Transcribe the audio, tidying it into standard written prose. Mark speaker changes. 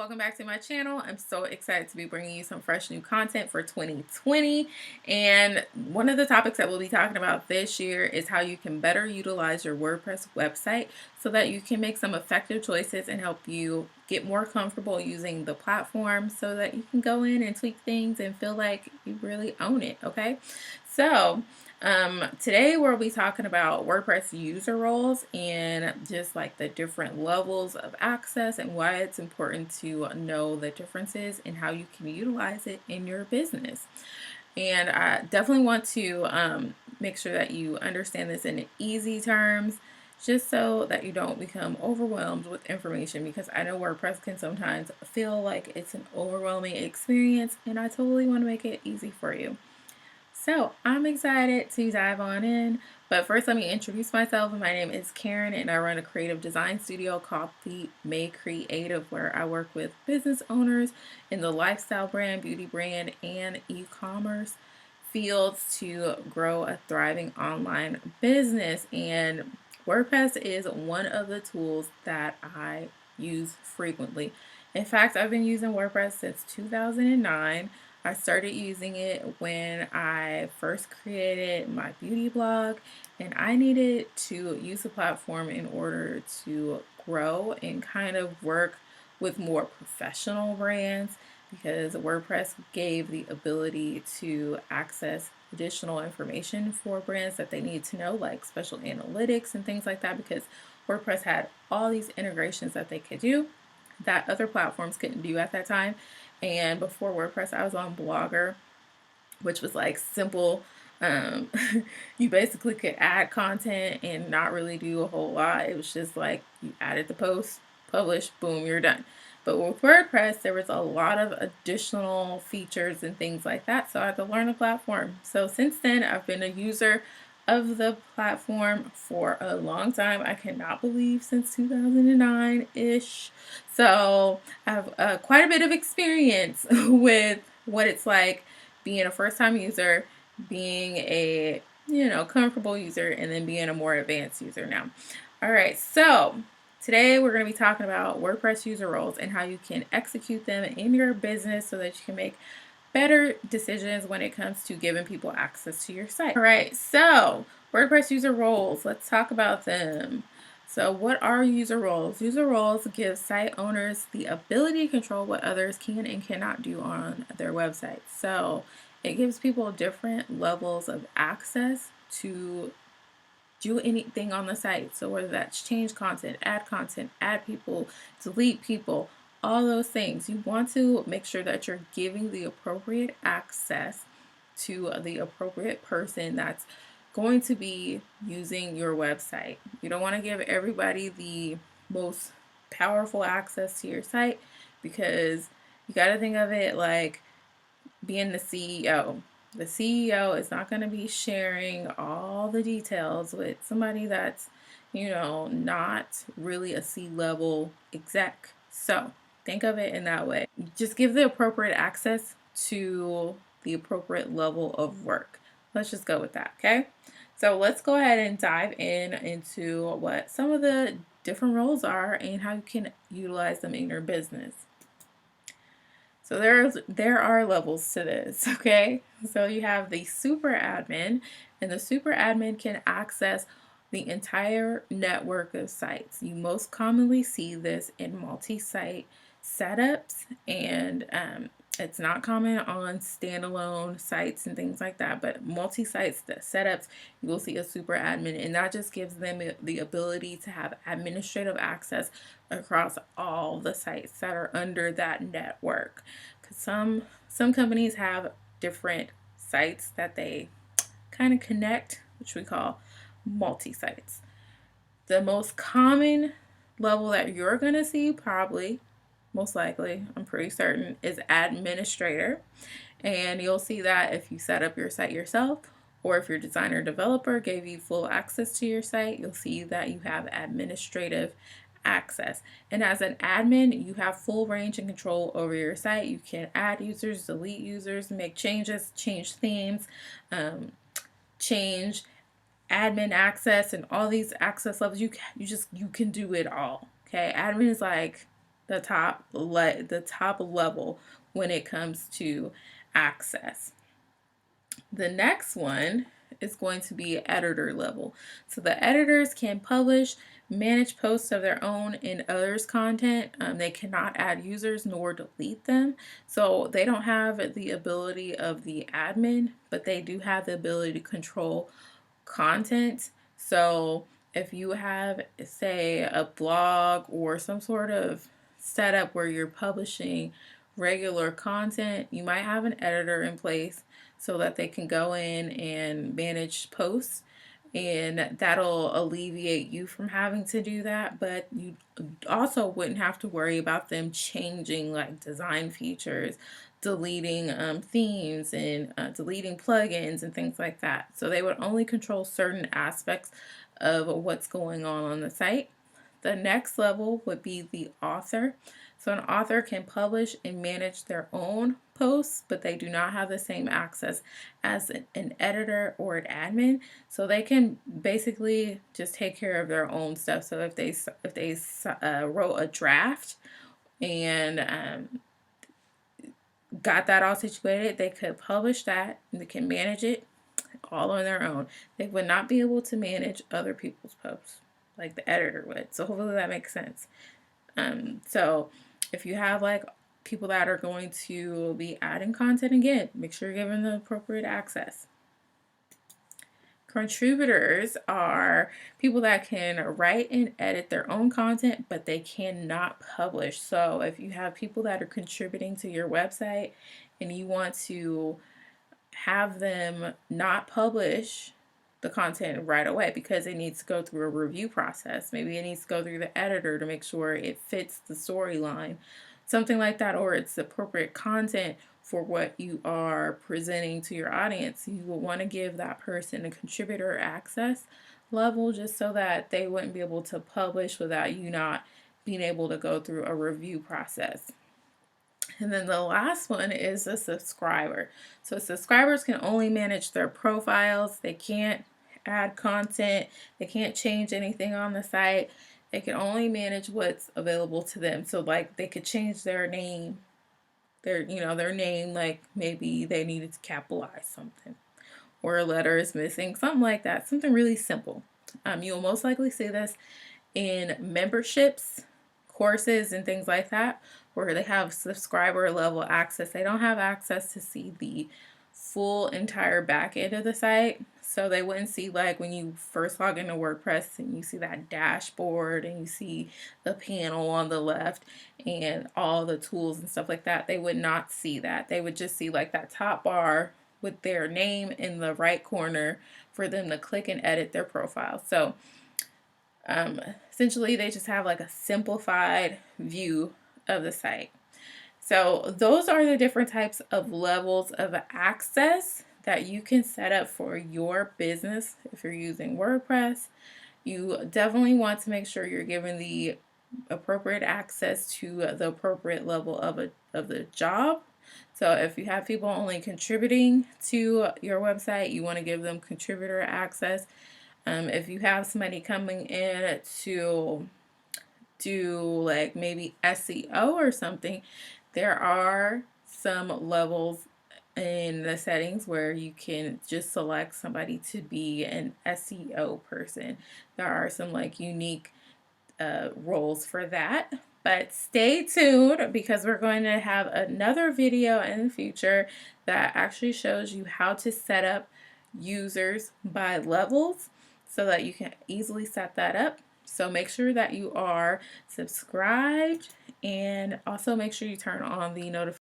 Speaker 1: welcome back to my channel. I'm so excited to be bringing you some fresh new content for 2020. And one of the topics that we'll be talking about this year is how you can better utilize your WordPress website so that you can make some effective choices and help you get more comfortable using the platform so that you can go in and tweak things and feel like you really own it, okay? So today we'll be talking about WordPress user roles and just like the different levels of access and why it's important to know the differences and how you can utilize it in your business. And I definitely want to make sure that you understand this in easy terms, just so that you don't become overwhelmed with information, because I know WordPress can sometimes feel like it's an overwhelming experience, and I totally want to make it easy for you. So I'm excited to dive on in, but first let me introduce myself. My name is Karen and I run a creative design studio called The May Creative, where I work with business owners in the lifestyle brand, beauty brand, and e-commerce fields to grow a thriving online business. And WordPress is one of the tools that I use frequently. In fact, I've been using WordPress since 2009. I started using it when I first created my beauty blog, and I needed to use the platform in order to grow and kind of work with more professional brands, because WordPress gave the ability to access additional information for brands that they need to know, like special analytics and things like that, because WordPress had all these integrations that they could do that other platforms couldn't do at that time. And before WordPress, I was on Blogger, which was like simple. Um, you basically could add content and not really do a whole lot. It was just like you added the post, publish, boom, you're done. But with WordPress, there was a lot of additional features and things like that. So I had to learn the platform. So since then, I've been a user of the platform for a long time. I cannot believe since 2009-ish. So I have quite a bit of experience with what it's like being a first-time user, being a comfortable user, and then being a more advanced user now. All right, so today we're going to be talking about WordPress user roles and how you can execute them in your business so that you can make better decisions when it comes to giving people access to your site. All right, so WordPress user roles, let's talk about them. So what are user roles? User roles give site owners the ability to control what others can and cannot do on their website. So it gives people different levels of access to do anything on the site. So whether that's change content, add people, delete people, all those things. You want to make sure that you're giving the appropriate access to the appropriate person that's going to be using your website. You don't want to give everybody the most powerful access to your site, because you got to think of it like being the CEO. The CEO is not going to be sharing all the details with somebody that's, not really a C-level exec. So think of it in that way. Just give the appropriate access to the appropriate level of work. Let's just go with that, okay? So let's go ahead and dive into what some of the different roles are and how you can utilize them in your business. So there are levels to this, okay? So you have the super admin, and the super admin can access the entire network of sites. You most commonly see this in multi-site setups, and it's not common on standalone sites and things like that, but multi-site setups, you will see a super admin, and that just gives them the ability to have administrative access across all the sites that are under that network. Because some companies have different sites that they kind of connect, which we call multi-sites. The most common level that you're going to see, probably, most likely, I'm pretty certain, is administrator. And you'll see that if you set up your site yourself, or if your designer developer gave you full access to your site, you'll see that you have administrative access. And as an admin, you have full range and control over your site. You can add users, delete users, make changes, change themes, change admin access, and all these access levels. You can do it all. Okay, admin is like the top level when it comes to access. The next one is going to be editor level. So the editors can publish, manage posts of their own and others' content. They cannot add users nor delete them. So they don't have the ability of the admin, but they do have the ability to control content. So if you have, say, a blog or some sort of setup where you're publishing regular content, you might have an editor in place so that they can go in and manage posts, and that'll alleviate you from having to do that. But you also wouldn't have to worry about them changing like design features, deleting themes, and deleting plugins and things like that. So they would only control certain aspects of what's going on the site. The next level would be the author. So an author can publish and manage their own posts, but they do not have the same access as an editor or an admin. So they can basically just take care of their own stuff. So if they wrote a draft and got that all situated, they could publish that and they can manage it all on their own. They would not be able to manage other people's posts like the editor would. So hopefully that makes sense. So if you have like people that are going to be adding content, again, make sure you're giving the appropriate access. Contributors are people that can write and edit their own content, but they cannot publish. So if you have people that are contributing to your website and you want to have them not publish the content right away because it needs to go through a review process. Maybe it needs to go through the editor to make sure it fits the storyline, something like that, or it's the appropriate content for what you are presenting to your audience. You will want to give that person a contributor access level just so that they wouldn't be able to publish without you not being able to go through a review process. And then the last one is a subscriber. So subscribers can only manage their profiles. They can't add content. They can't change anything on the site. They can only manage what's available to them. So like they could change their name, their name, like maybe they needed to capitalize something or a letter is missing, something like that, something really simple. You'll most likely see this in memberships, courses, and things like that, where they have subscriber level access. They don't have access to see the full entire back end of the site. So they wouldn't see, like when you first log into WordPress and you see that dashboard and you see the panel on the left and all the tools and stuff like that. They would not see that. They would just see like that top bar with their name in the right corner for them to click and edit their profile. So essentially they just have like a simplified view of the site. So those are the different types of levels of access that you can set up for your business. If you're using WordPress, you definitely want to make sure you're giving the appropriate access to the appropriate level of the job. So if you have people only contributing to your website, you want to give them contributor access. If you have somebody coming in to do like maybe SEO or something, there are some levels in the settings where you can just select somebody to be an SEO person. There are some like unique roles for that. But stay tuned because we're going to have another video in the future that actually shows you how to set up users by levels so that you can easily set that up. So make sure that you are subscribed and also make sure you turn on the notifications